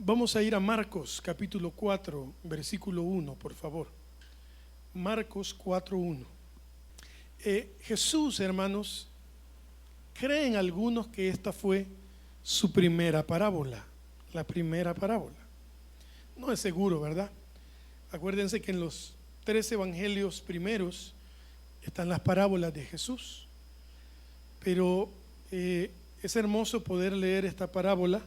Vamos a ir a Marcos capítulo 4, versículo 1, por favor. Marcos 4:1. Jesús, hermanos, creen algunos que esta fue su primera parábola, la primera parábola. No es seguro, ¿verdad? Acuérdense que en los 3 evangelios primeros están las parábolas de Jesús, pero es hermoso poder leer esta parábola,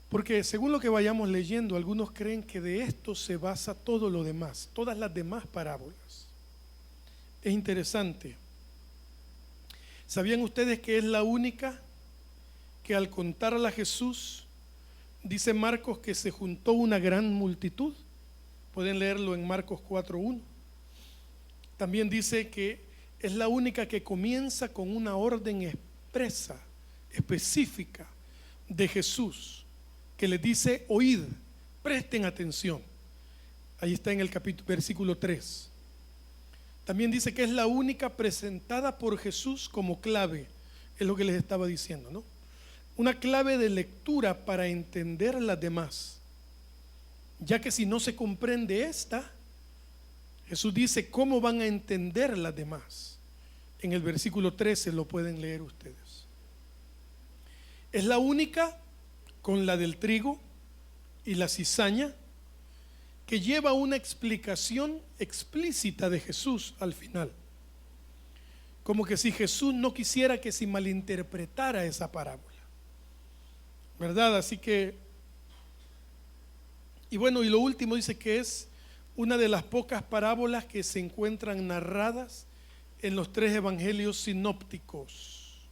porque según lo que vayamos leyendo, algunos creen que de esto se basa todo lo demás, todas las demás parábolas. Es interesante. ¿Sabían ustedes que es la única que al contarla a Jesús, dice Marcos que se juntó una gran multitud? Pueden leerlo en Marcos 4:1. También dice que es la única que comienza con una orden expresa, específica de Jesús, que les dice: oíd, presten atención. Ahí está en el versículo 3. También dice que es la única presentada por Jesús como clave, es lo que les estaba diciendo, ¿no? Una clave de lectura para entender las demás, ya que si no se comprende esta, Jesús dice cómo van a entender las demás. En el versículo 13 lo pueden leer ustedes. Es la única, con la del trigo y la cizaña, que lleva una explicación explícita de Jesús al final, como que si Jesús no quisiera que se malinterpretara esa parábola, ¿verdad? Así que, y bueno, y lo último dice que es una de las pocas parábolas que se encuentran narradas en los 3 evangelios sinópticos.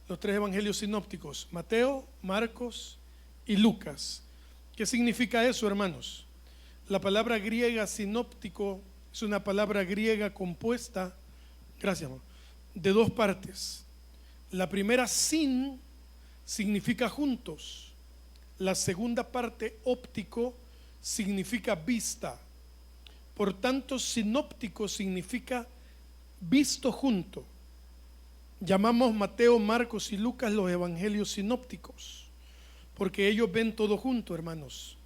Los 3 evangelios sinópticos: Mateo, Marcos y Lucas. ¿Qué significa eso, hermanos? La palabra griega sinóptico es una palabra griega compuesta, gracias, amor, de 2 partes. La primera, sin, significa juntos. La segunda parte, óptico, significa vista. Por tanto, sinóptico significa visto junto. Llamamos Mateo, Marcos y Lucas los evangelios sinópticos, porque ellos ven todo junto, hermanos.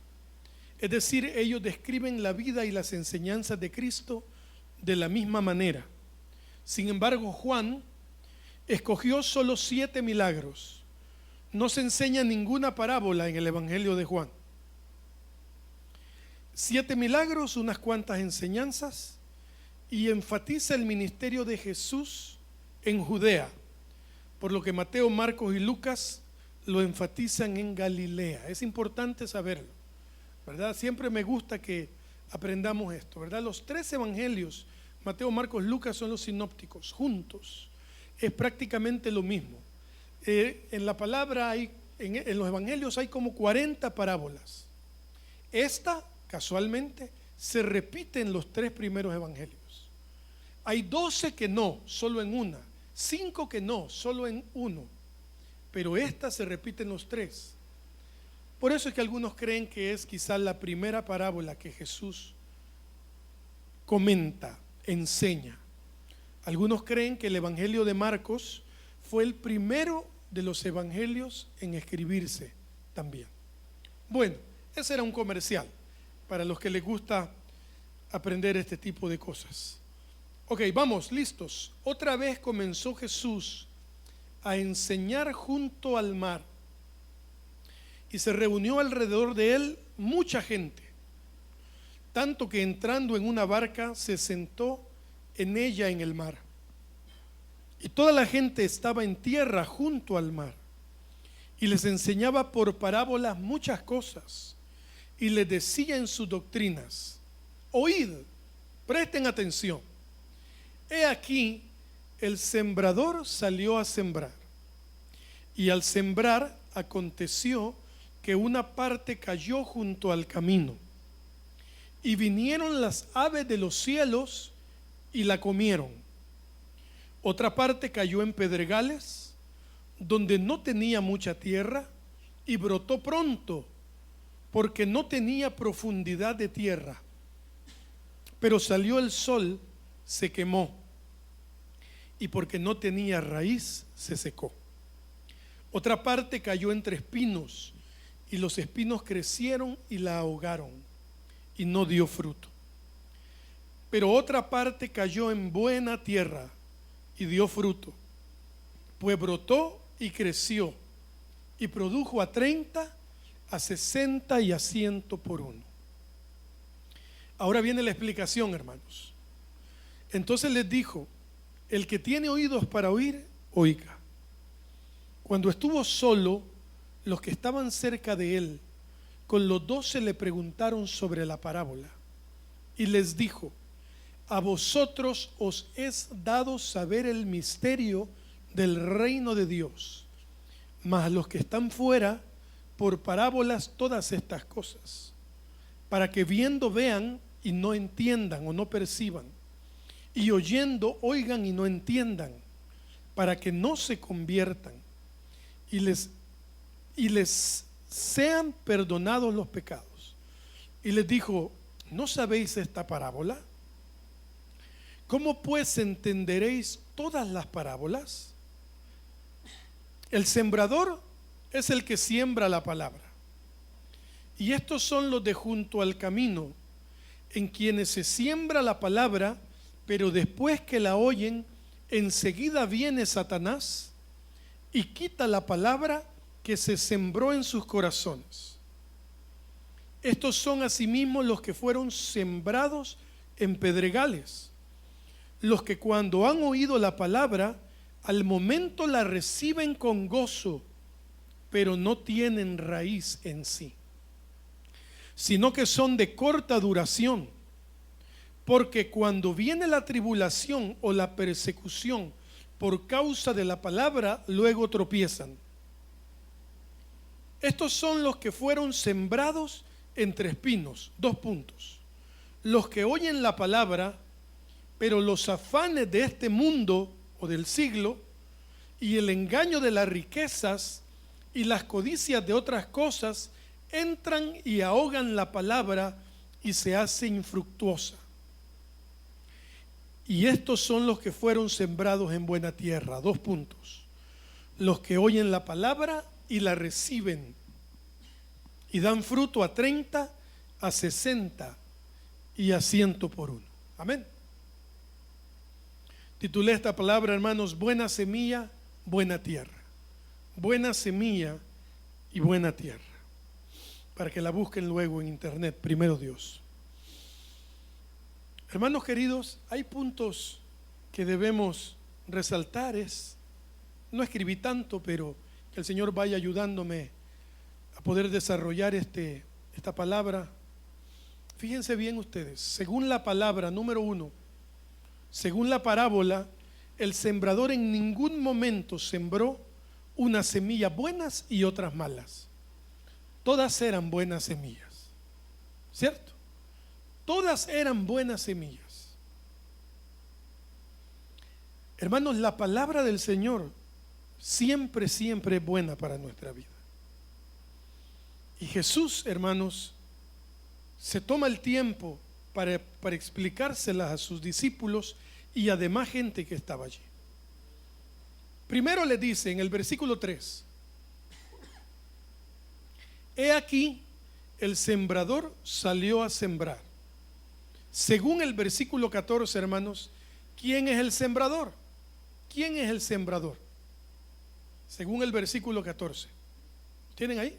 Es decir, ellos describen la vida y las enseñanzas de Cristo de la misma manera. Sin embargo, Juan escogió solo 7 milagros. No se enseña ninguna parábola en el evangelio de Juan. 7 milagros, unas cuantas enseñanzas, y enfatiza el ministerio de Jesús en Judea, por lo que Mateo, Marcos y Lucas lo enfatizan en Galilea. Es importante saberlo, ¿verdad? Siempre me gusta que aprendamos esto, ¿verdad? Los 3 evangelios, Mateo, Marcos, Lucas, son los sinópticos, juntos. Es prácticamente lo mismo. En la palabra en los evangelios hay como 40 parábolas. Esta, casualmente, se repite en los 3 primeros evangelios. Hay 12 que no, solo en una. 5 que no, solo en uno. Pero esta se repite en los 3. Por eso es que algunos creen que es quizás la primera parábola que Jesús comenta, enseña. Algunos creen que el evangelio de Marcos fue el primero de los evangelios en escribirse también. Bueno, ese era un comercial para los que les gusta aprender este tipo de cosas. Ok, vamos, listos. Otra vez comenzó Jesús a enseñar junto al mar, y se reunió alrededor de él mucha gente, tanto que entrando en una barca se sentó en ella en el mar. Y toda la gente estaba en tierra junto al mar, y les enseñaba por parábolas muchas cosas, y les decía en sus doctrinas: oíd, presten atención. He aquí, el sembrador salió a sembrar, y al sembrar aconteció que una parte cayó junto al camino, y vinieron las aves de los cielos y la comieron. Otra parte cayó en pedregales, donde no tenía mucha tierra, y brotó pronto, porque no tenía profundidad de tierra. Pero salió el sol, se quemó, y porque no tenía raíz, se secó. Otra parte cayó entre espinos, y los espinos crecieron y la ahogaron, y no dio fruto. Pero otra parte cayó en buena tierra y dio fruto, pues brotó y creció, y produjo a 30, a 60 y a 100 por uno. Ahora viene la explicación, hermanos. Entonces les dijo: el que tiene oídos para oír, oiga. Cuando estuvo solo, los que estaban cerca de él, con los 12 le preguntaron sobre la parábola, y les dijo: a vosotros os es dado saber el misterio del reino de Dios, mas a los que están fuera, por parábolas todas estas cosas, para que viendo vean y no entiendan o no perciban, y oyendo oigan y no entiendan, para que no se conviertan y les sean perdonados los pecados. Y les dijo: ¿no sabéis esta parábola? ¿Cómo pues entenderéis todas las parábolas? El sembrador es el que siembra la palabra. Y estos son los de junto al camino, en quienes se siembra la palabra, pero después que la oyen, enseguida viene Satanás y quita la palabra que se sembró en sus corazones. Estos son asimismo los que fueron sembrados en pedregales, los que cuando han oído la palabra, al momento la reciben con gozo, pero no tienen raíz en sí, sino que son de corta duración, porque cuando viene la tribulación o la persecución por causa de la palabra, luego tropiezan. Estos son los que fueron sembrados entre espinos. 2 puntos. Los que oyen la palabra, pero los afanes de este mundo o del siglo y el engaño de las riquezas y las codicias de otras cosas entran y ahogan la palabra y se hace infructuosa. Y estos son los que fueron sembrados en buena tierra. 2 puntos. Los que oyen la palabra y la reciben y dan fruto a 30, a 60 y a 100 por uno. Amén. Titulé esta palabra, hermanos: buena semilla, buena tierra. Buena semilla y buena tierra. Para que la busquen luego en internet, primero Dios. Hermanos queridos, hay puntos que debemos resaltar. No escribí tanto, pero que el Señor vaya ayudándome a poder desarrollar esta palabra. Fíjense bien ustedes, según la palabra, número 1, según la parábola, el sembrador en ningún momento sembró unas semillas buenas y otras malas. Todas eran buenas semillas, ¿cierto? Todas eran buenas semillas. Hermanos, la palabra del Señor siempre es buena para nuestra vida. Y Jesús, hermanos, se toma el tiempo para explicárselas a sus discípulos y además gente que estaba allí. Primero le dice en el versículo 3: he aquí, el sembrador salió a sembrar. Según el versículo 14, hermanos, ¿quién es el sembrador? ¿Quién es el sembrador? Según el versículo 14. ¿Tienen ahí?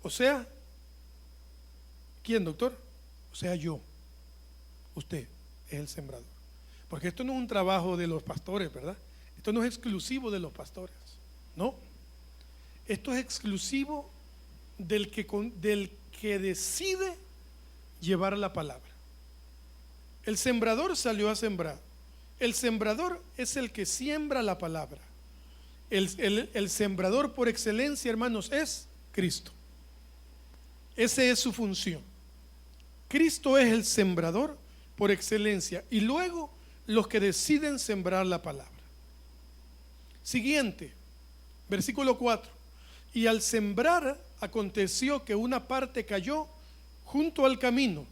O sea, ¿quién, doctor? O sea, yo. Usted es el sembrador. Porque esto no es un trabajo de los pastores, ¿verdad? Esto no es exclusivo de los pastores. No. Esto es exclusivo del que decide llevar la palabra. El sembrador salió a sembrar. El sembrador es el que siembra la palabra. El sembrador por excelencia, hermanos, es Cristo. Esa es su función. Cristo es el sembrador por excelencia y luego los que deciden sembrar la palabra. Siguiente, versículo 4. Y al sembrar aconteció que una parte cayó junto al camino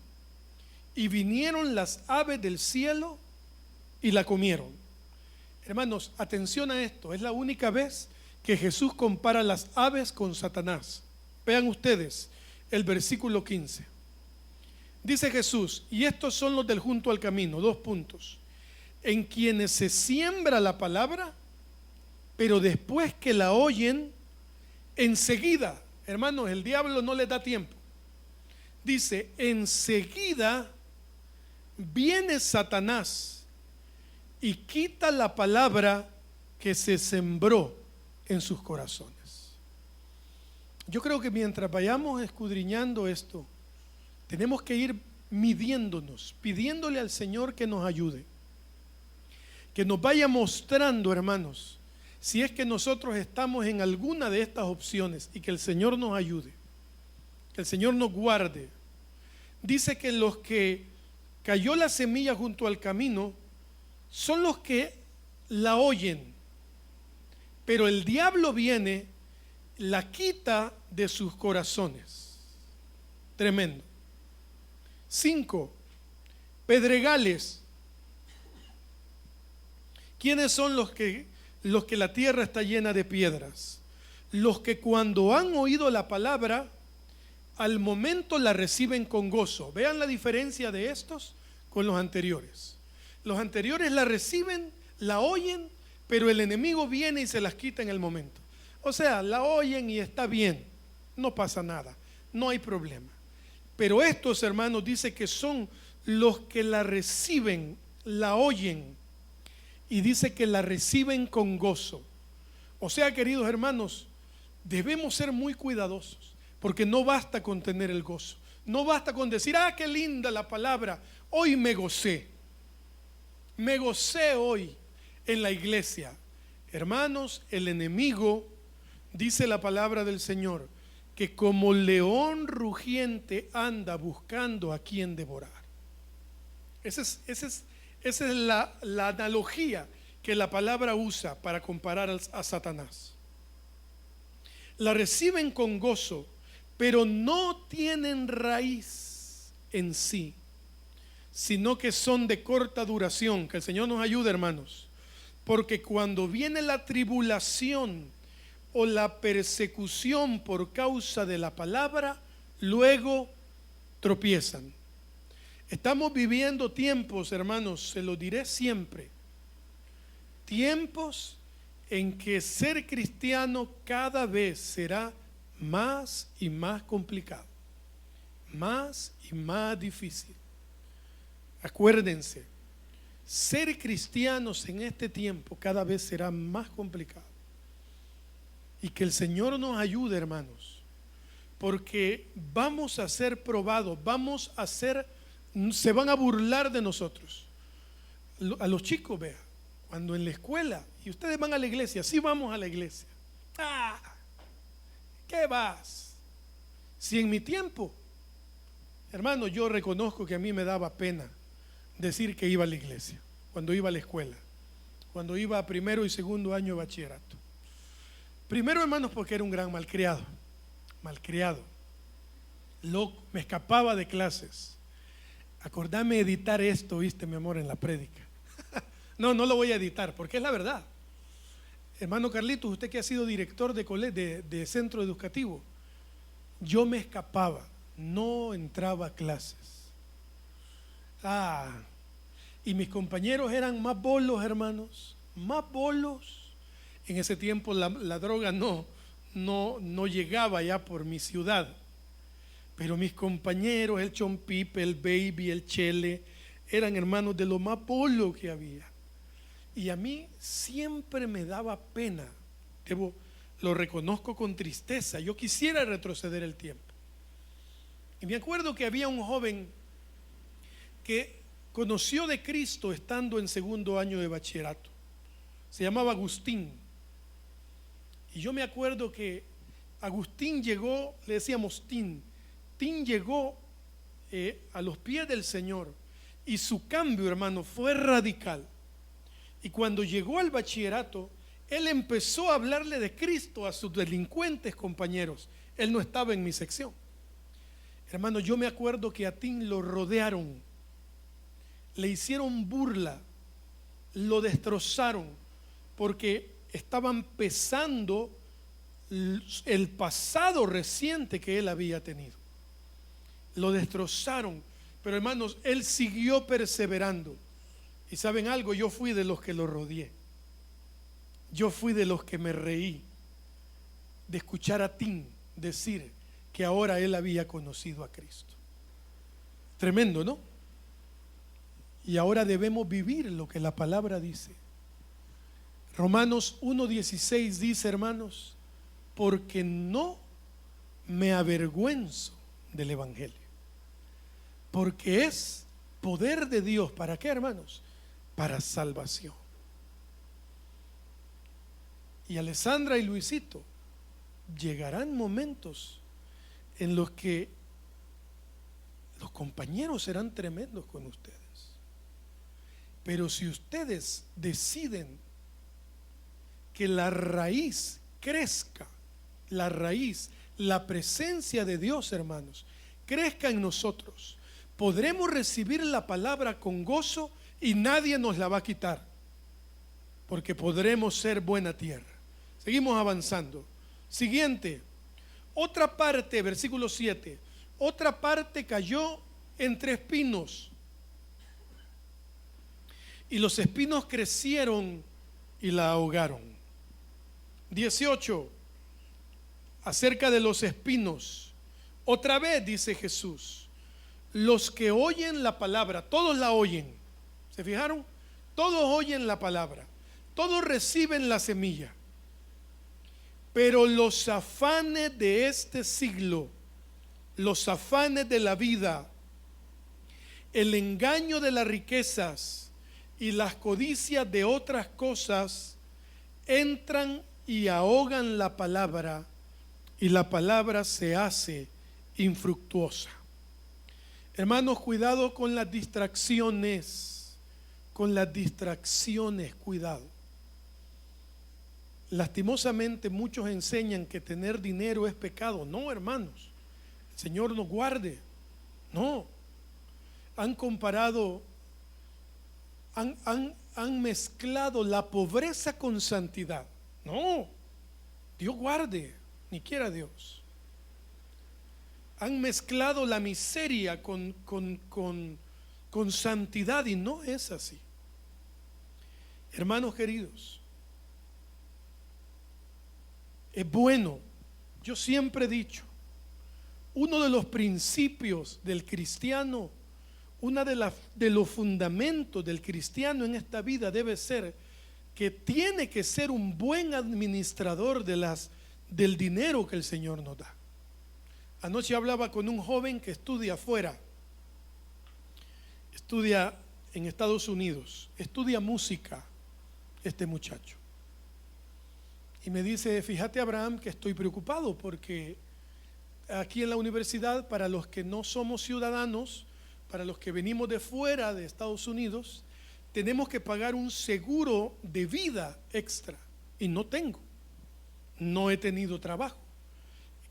y vinieron las aves del cielo y la comieron. Hermanos, atención a esto, es la única vez que Jesús compara las aves con Satanás. Vean ustedes el versículo 15. Dice Jesús, y estos son los del junto al camino, 2 puntos, en quienes se siembra la palabra, pero después que la oyen, enseguida, hermanos, el diablo no les da tiempo. Dice, enseguida viene Satanás y quita la palabra que se sembró en sus corazones. Yo creo que mientras vayamos escudriñando esto, tenemos que ir midiéndonos, pidiéndole al Señor que nos ayude, que nos vaya mostrando, hermanos, si es que nosotros estamos en alguna de estas opciones, y que el Señor nos ayude, que el Señor nos guarde. Dice que los que cayó la semilla junto al camino son los que la oyen, pero el diablo viene, la quita de sus corazones. Tremendo. 5. Pedregales. ¿Quiénes son los que la tierra está llena de piedras? Los que cuando han oído la palabra, al momento la reciben con gozo. Vean la diferencia de estos con los anteriores. Los anteriores la reciben, la oyen, pero el enemigo viene y se las quita en el momento. O sea, la oyen y está bien, no pasa nada, no hay problema. Pero estos, hermanos, dice que son los que la reciben, la oyen, y dice que la reciben con gozo. O sea, queridos hermanos, debemos ser muy cuidadosos, porque no basta con tener el gozo, no basta con decir, ah, qué linda la palabra, hoy me gocé hoy en la iglesia. Hermanos, el enemigo, dice la palabra del Señor, que como león rugiente anda buscando a quien devorar. Esa es la analogía que la palabra usa para comparar a Satanás. La reciben con gozo, pero no tienen raíz en sí, sino que son de corta duración. Que el Señor nos ayude, hermanos, porque cuando viene la tribulación o la persecución por causa de la palabra, luego tropiezan. Estamos viviendo tiempos, hermanos, se lo diré siempre, tiempos en que ser cristiano cada vez será más y más complicado, más y más difícil. Acuérdense, ser cristianos en este tiempo cada vez será más complicado. Y que el Señor nos ayude, hermanos, porque vamos a ser probados, se van a burlar de nosotros. A los chicos, vea, cuando en la escuela, y ustedes van a la iglesia, sí vamos a la iglesia. Ah, ¿qué vas? Si en mi tiempo, hermano, yo reconozco que a mí me daba pena decir que iba a la iglesia, cuando iba a la escuela, cuando iba a primero y segundo año de bachillerato. Primero, hermanos, porque era un gran malcriado. Me escapaba de clases. Acordame editar esto, viste, mi amor, en la prédica. No lo voy a editar, porque es la verdad. Hermano Carlitos, usted que ha sido director de centro educativo, yo me escapaba, no entraba a clases. Y mis compañeros eran más bolos, hermanos, más bolos. En ese tiempo la droga no llegaba ya por mi ciudad, pero mis compañeros, el Chompipe, el Baby, el Chele, eran hermanos de lo más bolo que había. Y a mí siempre me daba pena, lo reconozco con tristeza, yo quisiera retroceder el tiempo. Y me acuerdo que había un joven que conoció de Cristo estando en segundo año de bachillerato, se llamaba Agustín. Y yo me acuerdo que Agustín llegó, le decíamos Tin llegó a los pies del Señor, y su cambio, hermano, fue radical. Y cuando llegó al bachillerato, él empezó a hablarle de Cristo a sus delincuentes compañeros. Él no estaba en mi sección. Hermano, yo me acuerdo que a Tin lo rodearon, le hicieron burla, lo destrozaron, porque estaban pesando el pasado reciente que él había tenido. Lo destrozaron, pero hermanos, él siguió perseverando. Y saben algo, yo fui de los que lo rodeé. Yo fui de los que me reí de escuchar a Tim decir que ahora él había conocido a Cristo. Tremendo, ¿no? Y ahora debemos vivir lo que la palabra dice. Romanos 1:16 dice, hermanos, porque no me avergüenzo del evangelio, porque es poder de Dios. ¿Para qué, hermanos? Para salvación. Y Alessandra y Luisito, llegarán momentos en los que los compañeros serán tremendos con ustedes. Pero si ustedes deciden que la raíz crezca, la raíz, la presencia de Dios, hermanos, crezca en nosotros, podremos recibir la palabra con gozo y nadie nos la va a quitar, porque podremos ser buena tierra. Seguimos avanzando. Siguiente, otra parte, versículo 7. Otra parte cayó entre espinos, y los espinos crecieron y la ahogaron. 18. Acerca de los espinos, otra vez dice Jesús, los que oyen la palabra, todos la oyen. ¿Se fijaron? Todos oyen la palabra, todos reciben la semilla. Pero los afanes de este siglo, los afanes de la vida, el engaño de las riquezas y las codicias de otras cosas entran y ahogan la palabra, y la palabra se hace infructuosa. Hermanos, cuidado con las distracciones, cuidado. Lastimosamente muchos enseñan que tener dinero es pecado. No, hermanos, el Señor nos guarde. No, han comparado, han mezclado la pobreza con santidad. No, Dios guarde, ni quiera Dios. Han mezclado la miseria con santidad, y no es así. Hermanos queridos, es bueno, yo siempre he dicho, uno de los principios del cristiano, uno de los fundamentos del cristiano en esta vida debe ser que tiene que ser un buen administrador del dinero que el Señor nos da. Anoche hablaba con un joven que estudia afuera, estudia en Estados Unidos, estudia música, este muchacho. Y me dice, fíjate, Abraham, que estoy preocupado porque aquí en la universidad, para los que no somos ciudadanos, para los que venimos de fuera de Estados Unidos, tenemos que pagar un seguro de vida extra. Y no tengo, no he tenido trabajo.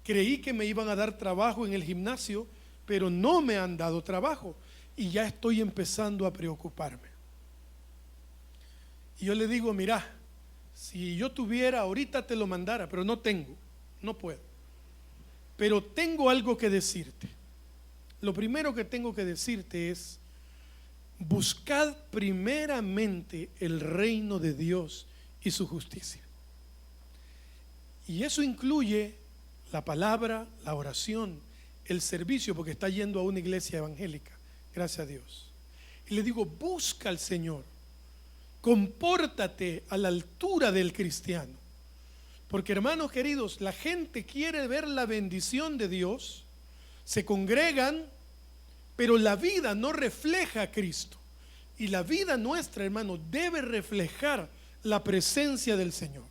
Creí que me iban a dar trabajo en el gimnasio, pero no me han dado trabajo. Y ya estoy empezando a preocuparme. Y yo le digo, mira, si yo tuviera, ahorita te lo mandara, pero no tengo, no puedo. Pero tengo algo que decirte. Lo primero que tengo que decirte es, buscad primeramente el reino de Dios y su justicia. Y eso incluye la palabra, la oración, el servicio, porque está yendo a una iglesia evangélica, gracias a Dios. Y le digo, busca al Señor, compórtate a la altura del cristiano. Porque, hermanos queridos, la gente quiere ver la bendición de Dios, se congregan, pero la vida no refleja a Cristo. Y la vida nuestra, hermanos, debe reflejar la presencia del Señor.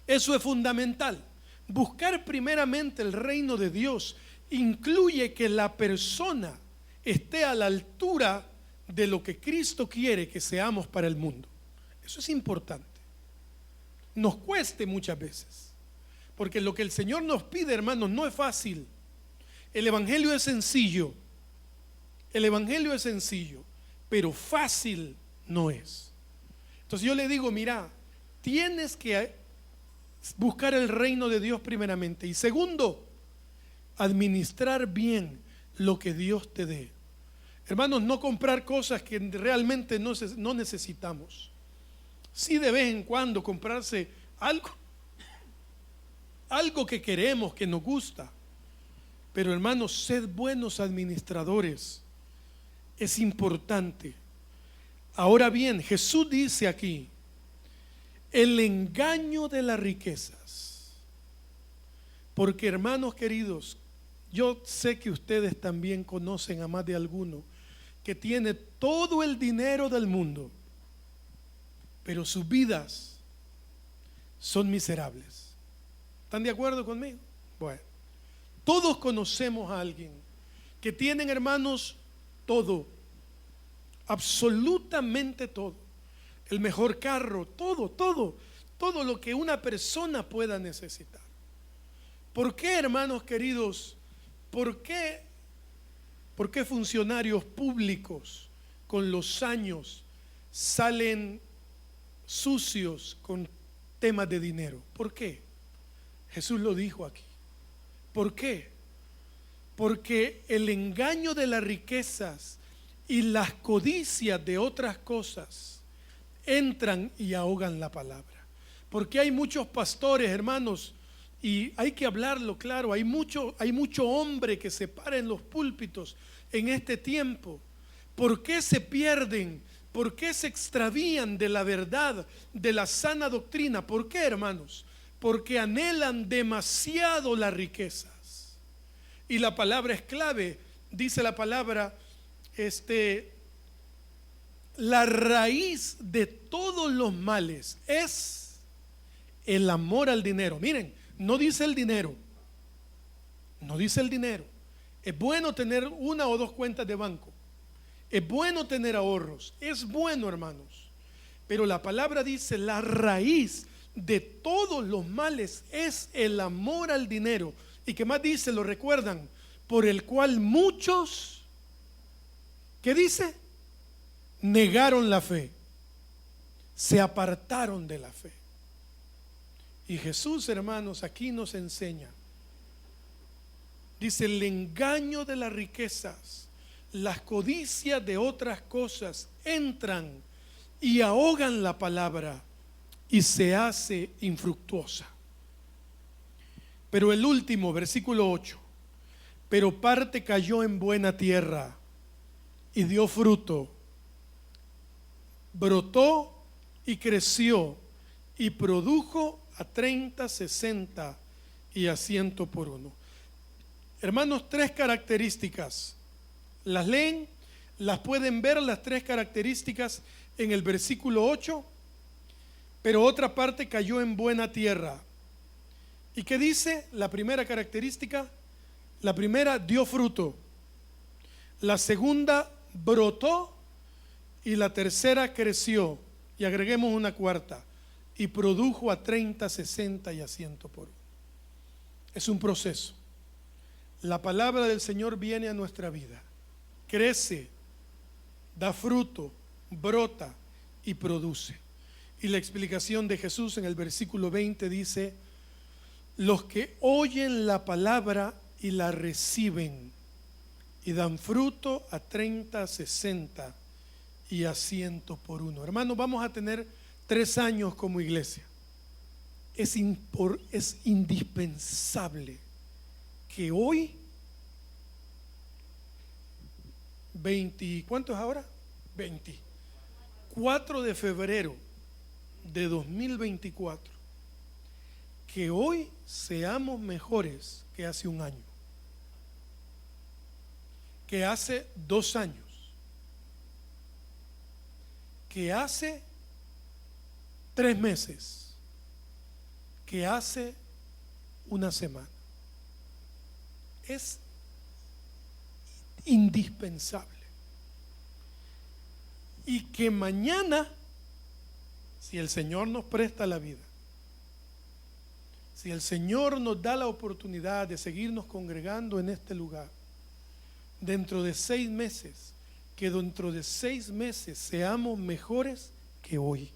Eso es fundamental. Buscar primeramente el reino de Dios incluye que la persona esté a la altura de lo que Cristo quiere que seamos para el mundo. Eso es importante. Nos cueste muchas veces, porque lo que el Señor nos pide, hermanos, no es fácil. El evangelio es sencillo. El evangelio es sencillo, pero fácil no es. Entonces yo le digo, mira, tienes que buscar el reino de Dios primeramente. Y segundo, administrar bien lo que Dios te dé. Hermanos, no comprar cosas que realmente no necesitamos. Sí, de vez en cuando comprarse algo que queremos, que nos gusta. Pero hermanos, sed buenos administradores. Es importante. Ahora bien, Jesús dice aquí, el engaño de las riquezas. Porque hermanos queridos, yo sé que ustedes también conocen a más de alguno que tiene todo el dinero del mundo, pero sus vidas son miserables. ¿Están de acuerdo conmigo? Bueno, todos conocemos a alguien que tienen, hermanos, todo, absolutamente todo. El mejor carro, todo lo que una persona pueda necesitar. ¿Por qué, hermanos queridos? ¿Por qué funcionarios públicos con los años salen sucios con temas de dinero? ¿Por qué? Jesús lo dijo aquí. ¿Por qué? Porque el engaño de las riquezas y las codicias de otras cosas entran y ahogan la palabra. Porque hay muchos pastores, hermanos, y hay que hablarlo claro, hay mucho hombre que se para en los púlpitos en este tiempo. ¿Por qué se pierden? ¿Por qué se extravían de la verdad, de la sana doctrina? ¿Por qué, hermanos? Porque anhelan demasiado las riquezas. Y la palabra es clave, dice la palabra, la raíz de todos los males es el amor al dinero. Miren, no dice el dinero, no dice el dinero. Es bueno tener una o dos cuentas de banco, es bueno tener ahorros, es bueno, hermanos. Pero la palabra dice, la raíz de todos los males es el amor al dinero. ¿Y qué más dice? ¿Lo recuerdan? Por el cual muchos, ¿qué dice? Negaron la fe, se apartaron de la fe. Y Jesús, hermanos, aquí nos enseña. Dice, el engaño de las riquezas, las codicias de otras cosas entran y ahogan la palabra y se hace infructuosa. Pero el último, versículo 8, pero parte cayó en buena tierra y dio fruto, brotó y creció y produjo a 30, 60 y a 100 por uno. Hermanos, tres características. Las leen, las pueden ver las tres características en el versículo 8. Pero otra parte cayó en buena tierra. ¿Y qué dice? La primera característica, la primera dio fruto, la segunda brotó y la tercera creció. Y agreguemos una cuarta, y produjo a 30, 60 y a 100 por uno. Es un proceso. La palabra del Señor viene a nuestra vida, crece, da fruto, brota y produce. Y la explicación de Jesús en el versículo 20 dice, los que oyen la palabra y la reciben y dan fruto a 30, 60 y a 100 por uno. Hermanos, vamos a tener 3 años como iglesia. Es indispensable que hoy, ¿cuánto es ahora? 24 de febrero de 2024, que hoy seamos mejores que hace un año, que hace 2 años, que hace 3 meses, que hace una semana. Es indispensable. Y que mañana, si el Señor nos presta la vida, si el Señor nos da la oportunidad de seguirnos congregando en este lugar, dentro de 6 meses, que dentro de 6 meses seamos mejores que hoy.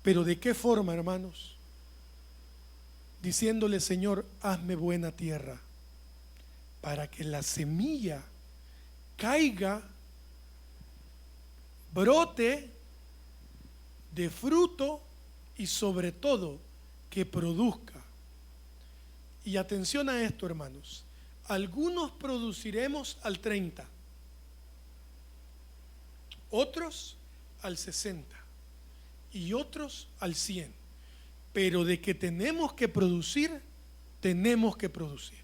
Pero ¿de qué forma, hermanos? Diciéndole: Señor, hazme buena tierra, para que la semilla caiga, brote, de fruto y sobre todo que produzca. Y atención a esto, hermanos: algunos produciremos al 30, otros al 60 y otros al 100. Pero de que tenemos que producir, tenemos que producir.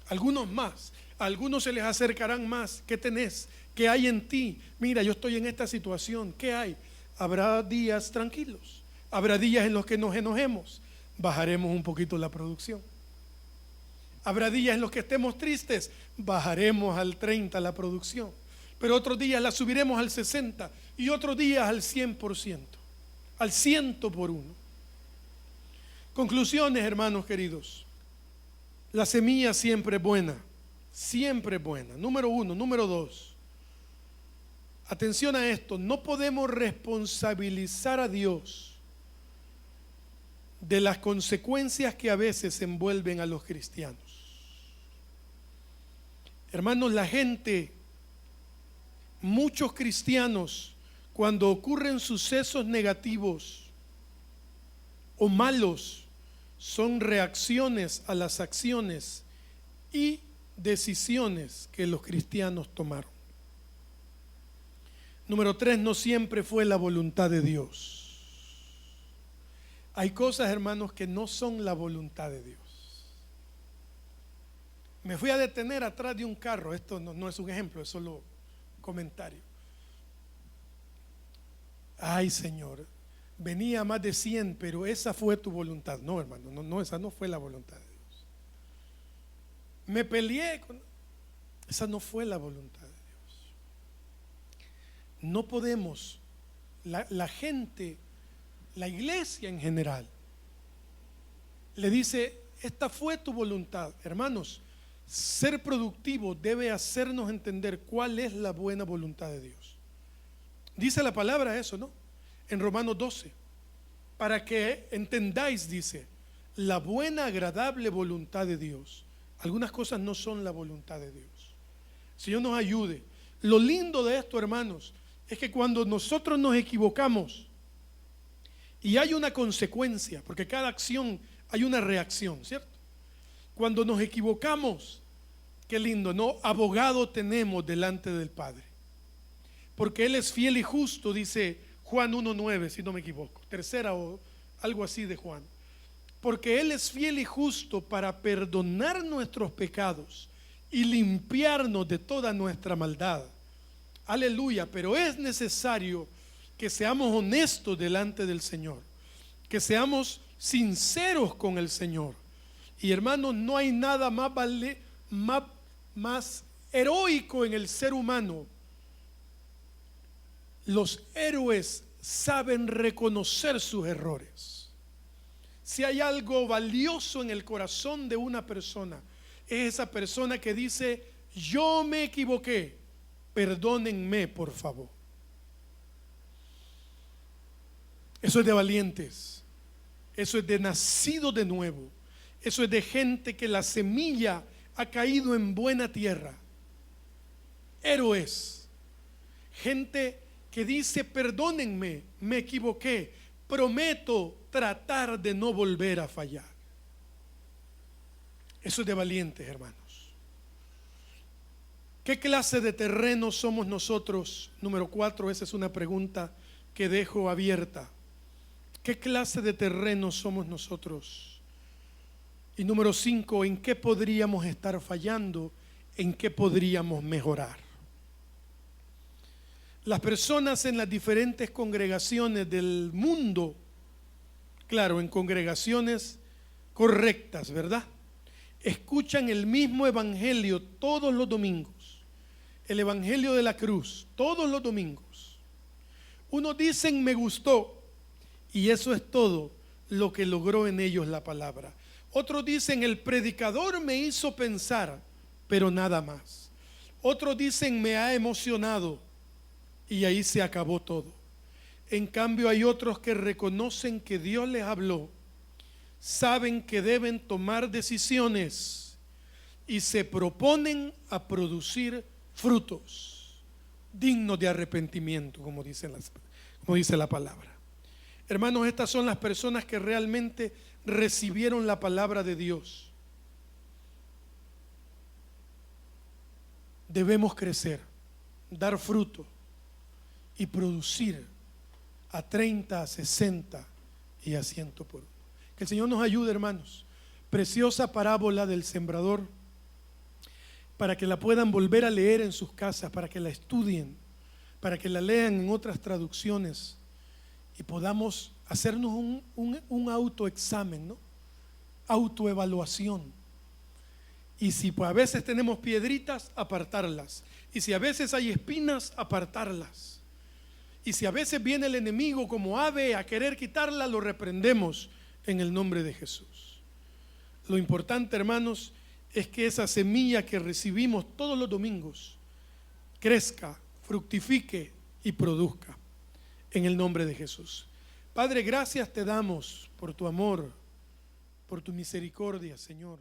Algunos más, a algunos se les acercarán más. ¿Qué tenés? ¿Qué hay en ti? Mira, yo estoy en esta situación. ¿Qué hay? Habrá días tranquilos, habrá días en los que nos enojemos, bajaremos un poquito la producción. Habrá días en los que estemos tristes, bajaremos al 30 la producción. Pero otros días la subiremos al 60 y otros días al 100%, al 100 por uno. Conclusiones, hermanos queridos. La semilla siempre es buena, siempre es buena. Número uno. Número dos, atención a esto: no podemos responsabilizar a Dios de las consecuencias que a veces envuelven a los cristianos. Hermanos, la gente, muchos cristianos, cuando ocurren sucesos negativos o malos, son reacciones a las acciones y decisiones que los cristianos tomaron. Número 3, no siempre fue la voluntad de Dios. Hay cosas, hermanos, que no son la voluntad de Dios. Me fui a detener atrás de un carro. Esto no es un ejemplo, es solo un comentario. Ay, Señor, venía a más de 100, pero esa fue tu voluntad. No, hermano, no, esa no fue la voluntad de Dios. Me peleé con... Esa no fue la voluntad de Dios. No podemos, la gente, la iglesia en general, le dice: esta fue tu voluntad. Hermanos, ser productivo debe hacernos entender cuál es la buena voluntad de Dios. Dice la palabra eso, ¿no? En Romanos 12, para que entendáis, dice, la buena, agradable voluntad de Dios. Algunas cosas no son la voluntad de Dios. Señor nos ayude. Lo lindo de esto, hermanos, es que cuando nosotros nos equivocamos y hay una consecuencia, porque cada acción hay una reacción, ¿cierto? Cuando nos equivocamos, qué lindo, ¿no? Abogado tenemos delante del Padre, porque Él es fiel y justo, dice Juan 1:9, si no me equivoco, tercera o algo así de Juan. Porque Él es fiel y justo para perdonar nuestros pecados y limpiarnos de toda nuestra maldad. Aleluya. Pero es necesario que seamos honestos delante del Señor, que seamos sinceros con el Señor. Y hermanos, no hay nada más heroico en el ser humano. Los héroes saben reconocer sus errores. Si hay algo valioso en el corazón de una persona, es esa persona que dice: yo me equivoqué, perdónenme por favor. Eso es de valientes, eso es de nacido de nuevo, eso es de gente que la semilla ha caído en buena tierra. Héroes, gente que dice: perdónenme, me equivoqué, prometo tratar de no volver a fallar. Eso es de valientes, hermanos. ¿Qué clase de terreno somos nosotros? Número 4, esa es una pregunta que dejo abierta. ¿Qué clase de terreno somos nosotros? Y número 5, ¿en qué podríamos estar fallando? ¿En qué podríamos mejorar? Las personas en las diferentes congregaciones del mundo, claro, en congregaciones correctas, ¿verdad?, escuchan el mismo evangelio todos los domingos, el evangelio de la cruz, todos los domingos. Unos dicen: me gustó, y eso es todo lo que logró en ellos la palabra. Otros dicen: el predicador me hizo pensar, pero nada más. Otros dicen: me ha emocionado, y ahí se acabó todo. En cambio, hay otros que reconocen que Dios les habló, saben que deben tomar decisiones y se proponen a producir frutos dignos de arrepentimiento, como dice la palabra. Hermanos, estas son las personas que realmente recibieron la palabra de Dios. Debemos crecer, dar fruto y producir a 30, a 60 y a 100 por uno. Que el Señor nos ayude, hermanos. Preciosa parábola del sembrador, para que la puedan volver a leer en sus casas, para que la estudien, para que la lean en otras traducciones y podamos hacernos un autoexamen, ¿no? Autoevaluación. Y si a veces tenemos piedritas, apartarlas. Y si a veces hay espinas, apartarlas. Y si a veces viene el enemigo como ave a querer quitarla, lo reprendemos en el nombre de Jesús. Lo importante, hermanos, es que esa semilla que recibimos todos los domingos crezca, fructifique y produzca en el nombre de Jesús. Padre, gracias te damos por tu amor, por tu misericordia, Señor.